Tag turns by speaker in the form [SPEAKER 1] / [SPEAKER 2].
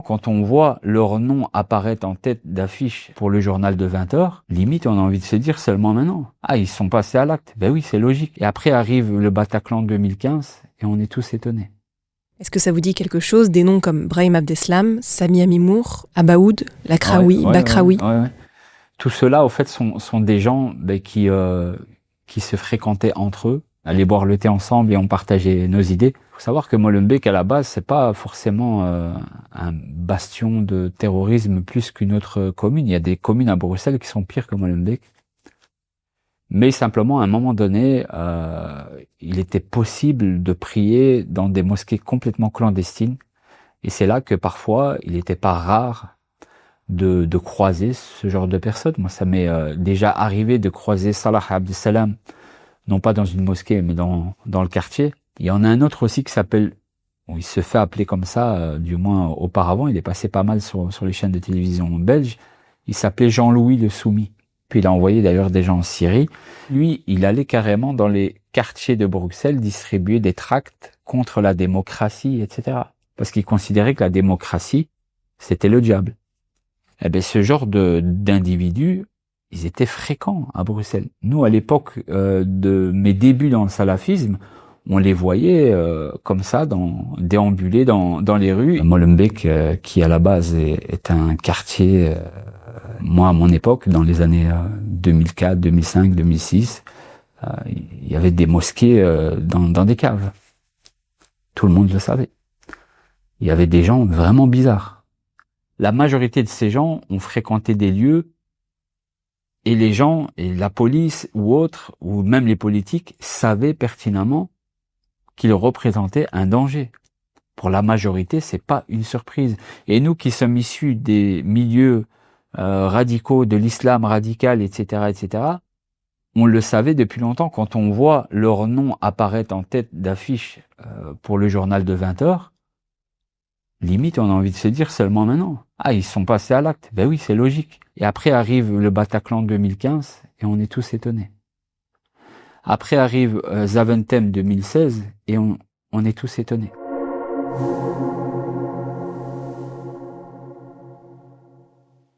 [SPEAKER 1] quand on voit leur nom apparaître en tête d'affiche pour le journal de 20h, limite on a envie de se dire seulement maintenant. Ah, ils sont passés à l'acte. Ben oui, c'est logique. Et après arrive le Bataclan 2015 et on est tous étonnés.
[SPEAKER 2] Est-ce que ça vous dit quelque chose, des noms comme Brahim Abdeslam, Sami Amimour, Abaoud, Lakraoui, Bakraoui?
[SPEAKER 1] Ouais. Tout cela, au fait, sont des gens qui se fréquentaient entre eux, allaient boire le thé ensemble et on partageait nos idées. Il faut savoir que Molenbeek, à la base, c'est pas forcément un bastion de terrorisme plus qu'une autre commune. Il y a des communes à Bruxelles qui sont pires que Molenbeek. Mais simplement, à un moment donné, il était possible de prier dans des mosquées complètement clandestines. Et c'est là que parfois, il n'était pas rare de croiser ce genre de personnes. Moi, ça m'est déjà arrivé de croiser Salah Abdeslam, non pas dans une mosquée, mais dans le quartier. Il y en a un autre aussi qui s'appelle, il se fait appeler comme ça, du moins auparavant, il est passé pas mal sur les chaînes de télévision belges. Il s'appelait Jean-Louis le Soumis. Puis il a envoyé d'ailleurs des gens en Syrie. Lui, il allait carrément dans les quartiers de Bruxelles distribuer des tracts contre la démocratie, etc. Parce qu'il considérait que la démocratie, c'était le diable. Eh bien, ce genre d'individus, ils étaient fréquents à Bruxelles. Nous, à l'époque de mes débuts dans le salafisme, on les voyait comme ça, déambuler dans les rues. Molenbeek, qui à la base est un quartier... Moi, à mon époque, dans les années 2004, 2005, 2006, il y avait des mosquées dans des caves. Tout le monde le savait. Il y avait des gens vraiment bizarres. La majorité de ces gens ont fréquenté des lieux et les gens, et la police ou autres, ou même les politiques, savaient pertinemment qu'ils représentaient un danger. Pour la majorité, c'est pas une surprise. Et nous qui sommes issus des milieux radicaux, de l'islam radical, etc., on le savait depuis longtemps. Quand on voit leur nom apparaître en tête d'affiche pour le journal de 20h, limite on a envie de se dire seulement maintenant. Ah, ils sont passés à l'acte. Ben oui, c'est logique. Et après arrive le Bataclan 2015 et on est tous étonnés. Après arrive Zaventem 2016 et on est tous étonnés.